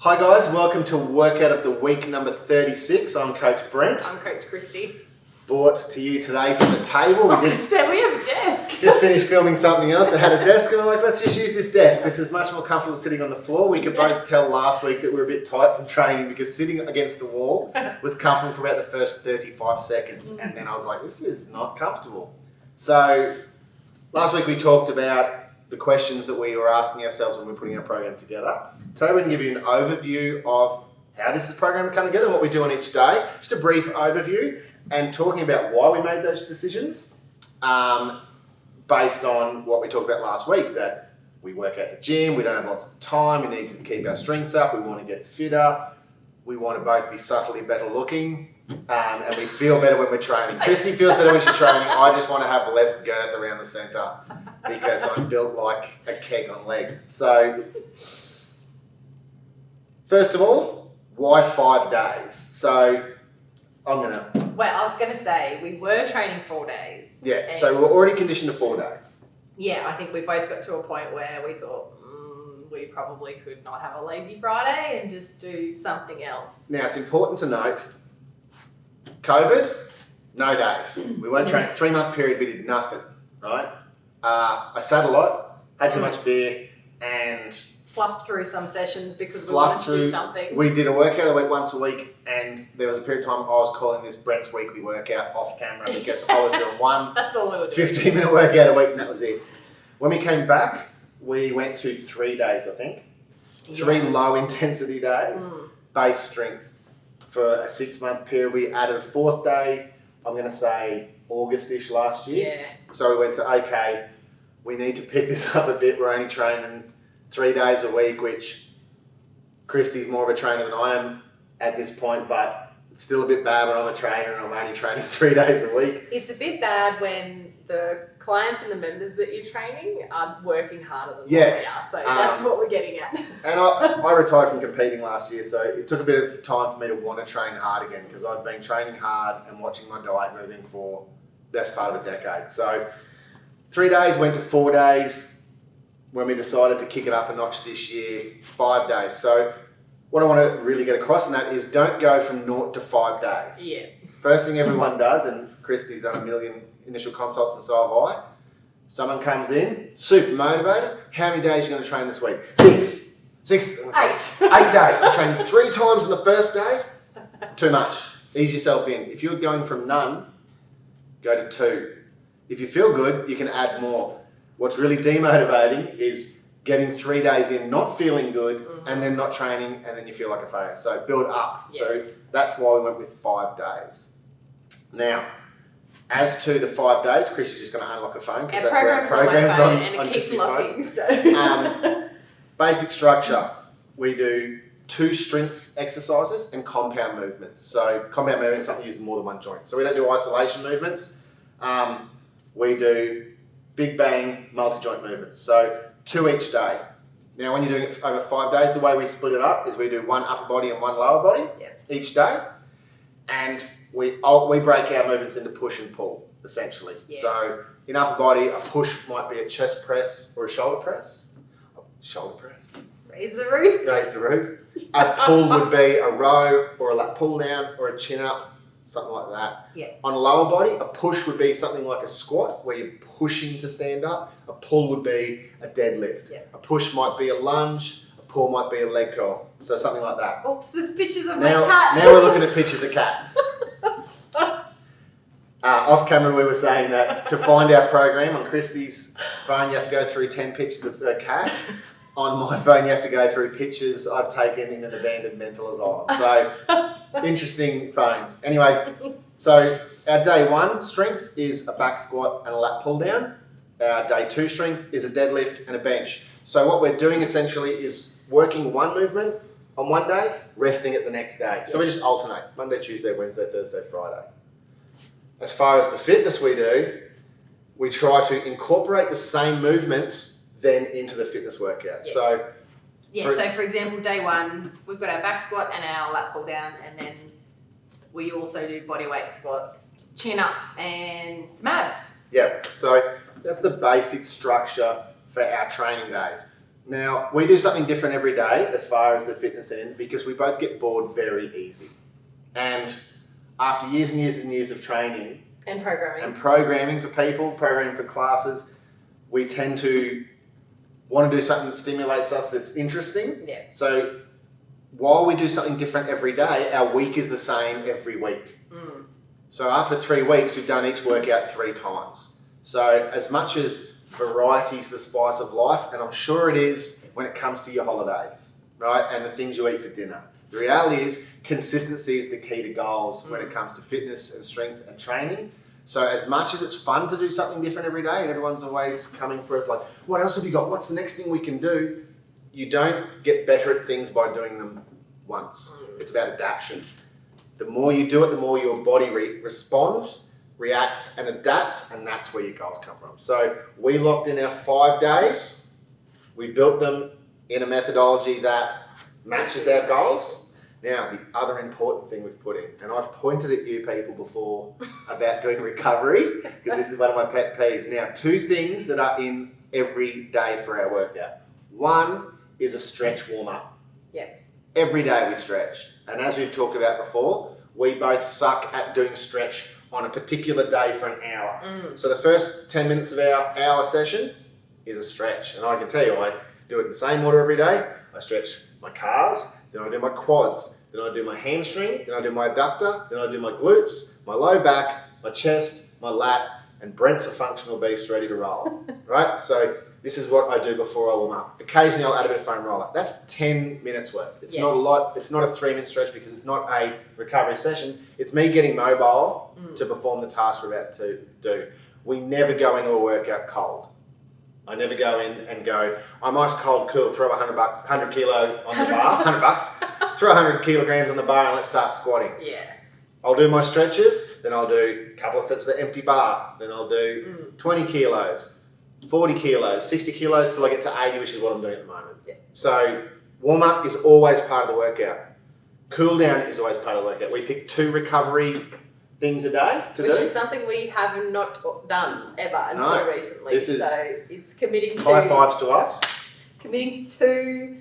Hi guys, welcome to Workout of the Week number 36. I'm Coach Brent. I'm Coach Christy. Brought to you today from the table. We have a desk. Just finished filming something else. I had a desk and I'm like, let's just use this desk. This is much more comfortable than sitting on the floor. We could both tell last week that we were a bit tight from training because sitting against the wall was comfortable for about the first 35 seconds. And then I was like, this is not comfortable. So last week we talked about the questions that we were asking ourselves when we were putting our program together. Today we're going to give you an overview of how this program come together and what we do on each day. Just a brief overview and talking about why we made those decisions based on what we talked about last week, that we work at the gym, we don't have lots of time, we need to keep our strength up, we want to get fitter, we want to both be subtly better looking, and we feel better when we're training. Christy feels better when she's training. I just want to have less girth around the centre because I'm built like a keg on legs. So, first of all, why 5 days? So, Well, I was going to say, we were training 4 days. Yeah, so we're already conditioned to 4 days. Yeah, I think we both got to a point where we thought, we probably could not have a lazy Friday and just do something else. Now, it's important to note, COVID, no days. We weren't training. 3 month period, we did nothing, right? I sat a lot, had too much beer, and fluffed through some sessions because we wanted to do something. We did a workout a week once a week, and there was a period of time I was calling this Brent's weekly workout off camera because I was doing one That's all we were doing. 15-minute workout a week, and that was it. When we came back, we went to 3 days, I think. 3 low intensity days, base strength. For a 6 month period, we added a 4th day, I'm going to say August-ish last year. Yeah. So we went to, okay, we need to pick this up a bit. We're only training 3 days a week, which Christy's more of a trainer than I am at this point, but it's still a bit bad when I'm a trainer and I'm only training 3 days a week. It's a bit bad when the clients and the members that you're training are working harder than we are. So that's what we're getting at. And I retired from competing last year, so it took a bit of time for me to want to train hard again because I've been training hard and watching my diet and everything for the best part of a decade. So 3 days went to 4 days when we decided to kick it up a notch this year, 5 days. So what I want to really get across in that is don't go from 0 to 5 days. Yeah. First thing everyone does, and Christy's done a million initial consults and so have I, someone comes in, super motivated, how many days are you going to train this week? 6. 8 days. I train 3 times on the first day. Too much. Ease yourself in. If you're going from none, go to 2. If you feel good, you can add more. What's really demotivating is getting 3 days in, not feeling good, and then not training, and then you feel like a failure. So build up. Yeah. So that's why we went with 5 days. Now, as to the 5 days, Chris is just going to unlock a phone because that's where our program's on. And it keeps locking. So. Basic structure. We do 2 strength exercises and compound movements. So compound movement is something using more than one joint. So we don't do isolation movements. We do big bang multi-joint movements. So 2 each day. Now, when you're doing it over 5 days, the way we split it up is we do 1 upper body and 1 lower body each day. And we break our movements into push and pull, essentially. Yeah. So in upper body, a push might be a chest press or a shoulder press. Shoulder press. Raise the roof. Raise the roof. A pull would be a row or a lat pull down or a chin up, something like that. Yeah. On a lower body, a push would be something like a squat where you're pushing to stand up. A pull would be a deadlift. Yeah. A push might be a lunge. A pull might be a leg curl. So something like that. Oops, there's pictures of my cat. Now we're looking at pictures of cats. Off camera, we were saying that to find our program on Christy's phone, you have to go through 10 pictures of a cat. On my phone, you have to go through pictures I've taken in an abandoned mental asylum. So, interesting phones. Anyway, so our day 1 strength is a back squat and a lat pull down. Our day 2 strength is a deadlift and a bench. So what we're doing essentially is working one movement on one day, resting it the next day. So we just alternate, Monday, Tuesday, Wednesday, Thursday, Friday. As far as the fitness we do, we try to incorporate the same movements then into the fitness workout. Yeah. So for example, day 1, we've got our back squat and our lat pull down, and then we also do body weight squats, chin ups, and some abs. Yeah. So that's the basic structure for our training days. Now, we do something different every day as far as the fitness end because we both get bored very easy. And after years and years and years of training And programming for people, programming for classes, we tend to want to do something that stimulates us, that's interesting. Yeah. So while we do something different every day, our week is the same every week. So after 3 weeks, we've done each workout 3 times. So as much as variety is the spice of life, and I'm sure it is when it comes to your holidays, right? And the things you eat for dinner. The reality is consistency is the key to goals when it comes to fitness and strength and training. So as much as it's fun to do something different every day and everyone's always coming for us like, what else have you got? What's the next thing we can do? You don't get better at things by doing them once. It's about adaptation. The more you do it, the more your body responds, reacts and adapts, and that's where your goals come from. So we locked in our 5 days. We built them in a methodology that matches our goals. Now, the other important thing we've put in, and I've pointed at you people before about doing recovery, because this is one of my pet peeves. Now, 2 things that are in every day for our workout. 1 is a stretch warm-up. Yeah. Every day we stretch. And as we've talked about before, we both suck at doing stretch on a particular day for an hour. So the first 10 minutes of our hour session is a stretch. And I can tell you, I do it in the same order every day. I stretch my calves, then I do my quads, then I do my hamstring, then I do my adductor, then I do my glutes, my low back, my chest, my lat, and Brent's a functional beast ready to roll, right? So this is what I do before I warm up. Occasionally I'll add a bit of foam roller. That's 10 minutes worth. It's not a lot. It's not a 3-minute stretch because it's not a recovery session. It's me getting mobile to perform the task we're about to do. We never go into a workout cold. I never go in and go, I'm ice cold cool, throw $100 kilo on the bar, $100, throw 100 kilograms on the bar and let's start squatting. Yeah. I'll do my stretches, then I'll do a couple of sets with an empty bar, then I'll do 20 kilos, 40 kilos, 60 kilos till I get to 80, which is what I'm doing at the moment. Yeah. So warm up is always part of the workout. Cool down is always part of the workout. We pick 2 recovery things a day to do. Which is something we have not done ever until recently. This is so it's committing to high fives to us. Committing to 2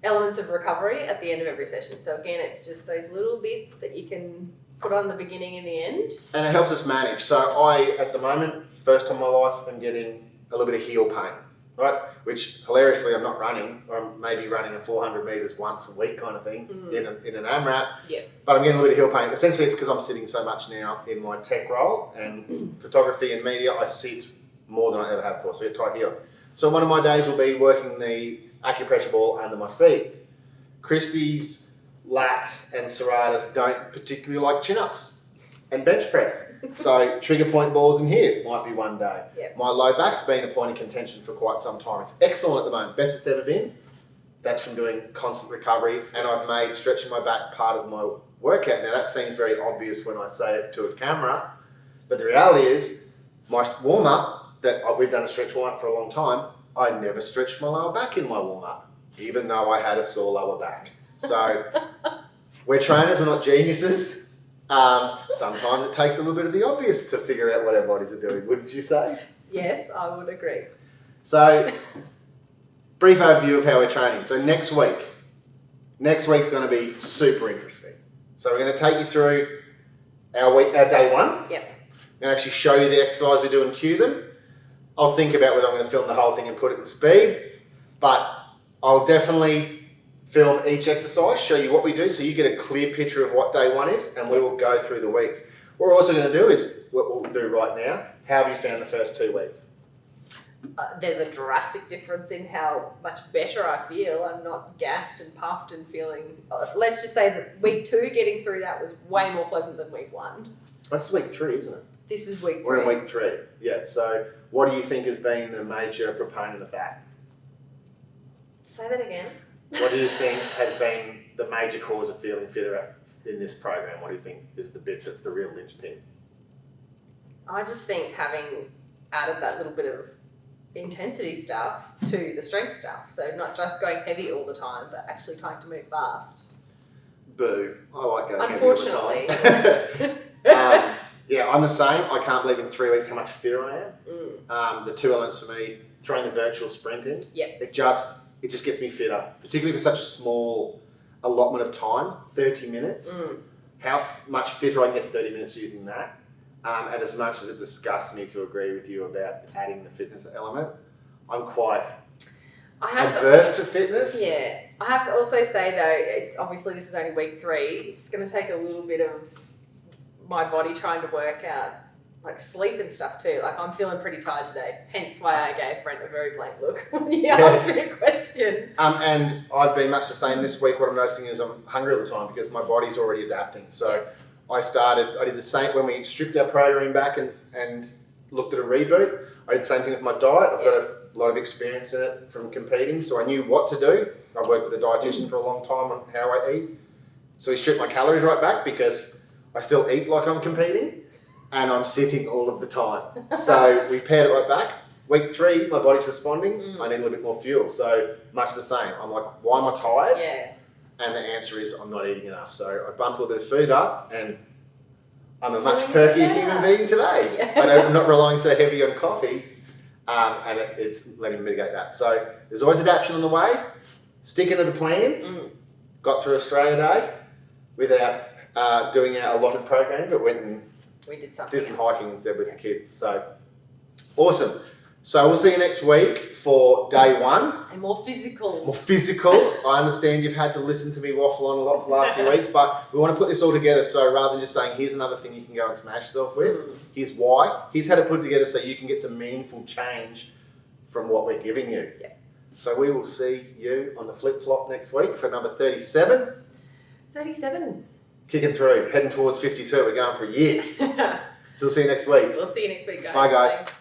elements of recovery at the end of every session. So again, it's just those little bits that you can put on the beginning and the end. And it helps us manage. So I, at the moment, first time in my life, am getting a little bit of heel pain, right? Which hilariously I'm not running, or I'm maybe running a 400 meters once a week kind of thing in an AMRAP. Yeah. But I'm getting a little bit of heel pain. Essentially, it's because I'm sitting so much now in my tech role and photography and media. I sit more than I ever have before, so I get tight heels. So one of my days will be working the acupressure ball under my feet. Christie's lats and serratus don't particularly like chin-ups and bench press. So trigger point balls in here might be one day. Yep. My low back's been a point of contention for quite some time. It's excellent at the moment, best it's ever been. That's from doing constant recovery, and I've made stretching my back part of my workout. Now that seems very obvious when I say it to a camera, but the reality is my warm-up, that we've done a stretch warm-up for a long time, I never stretched my lower back in my warm-up, even though I had a sore lower back. So we're trainers, we're not geniuses. Sometimes it takes a little bit of the obvious to figure out what our bodies are doing, wouldn't you say? Yes, I would agree. So, brief overview of how we're training. So next week's going to be super interesting. So we're going to take you through our day 1. Yep. I'm going to actually show you the exercise we do and cue them. I'll think about whether I'm going to film the whole thing and put it in speed, but I'll definitely film each exercise, show you what we do so you get a clear picture of what day 1 is, and we will go through the weeks. What we're also going to do is, what we'll do right now, how have you found the first 2 weeks? There's a drastic difference in how much better I feel. I'm not gassed and puffed and feeling... let's just say that week 2, getting through that was way more pleasant than week 1. That's week 3, isn't it? This is week 3. We're in week 3, yeah. So what do you think has been the major proponent of that? Say that again. What do you think has been the major cause of feeling fitter in this program? What do you think is the bit that's the real linchpin? I just think having added that little bit of intensity stuff to the strength stuff, so not just going heavy all the time, but actually trying to move fast. Boo. I like going Unfortunately. heavy all the time. Yeah, I'm the same. I can't believe in 3 weeks how much fitter I am. The 2 elements for me, throwing the virtual sprint in, Yep. it just it just gets me fitter, particularly for such a small allotment of time, 30 minutes. How much fitter I can get in 30 minutes using that. And as much as it disgusts me to agree with you about adding the fitness element, I'm quite adverse to fitness. Yeah. I have to also say though, it's obviously this is only week 3. It's going to take a little bit of my body trying to work out like sleep and stuff too. Like I'm feeling pretty tired today, hence why I gave Brent a very blank look when he asked me a question. And I've been much the same this week. What I'm noticing is I'm hungry all the time because my body's already adapting. So I did the same when we stripped our protein back and looked at a reboot. I did the same thing with my diet. I've got a lot of experience in it from competing, so I knew what to do. I worked with a dietitian for a long time on how I eat. So we stripped my calories right back because I still eat like I'm competing and I'm sitting all of the time. So we paired it right back. Week 3, my body's responding. I need a little bit more fuel. So much the same. I'm like, why am I tired? Yeah. And the answer is I'm not eating enough. So I bumped a little bit of food up and I'm a much perkier human being today. Yeah. I'm not relying so heavy on coffee and it's letting me mitigate that. So there's always adaptation on the way. Sticking to the plan. Got through Australia Day without doing our allotted program, but went and we did something. Did some hiking instead with the kids. So awesome. So we'll see you next week for day 1. And more physical. More physical. I understand you've had to listen to me waffle on a lot for the last few weeks, but we want to put this all together. So rather than just saying, here's another thing you can go and smash yourself with, here's why. Here's how to put it together so you can get some meaningful change from what we're giving you. Yeah. So we will see you on the flip flop next week for number 37. 37. Kicking through, heading towards 52. We're going for a year. So we'll see you next week. We'll see you next week, guys. Bye, guys. Bye.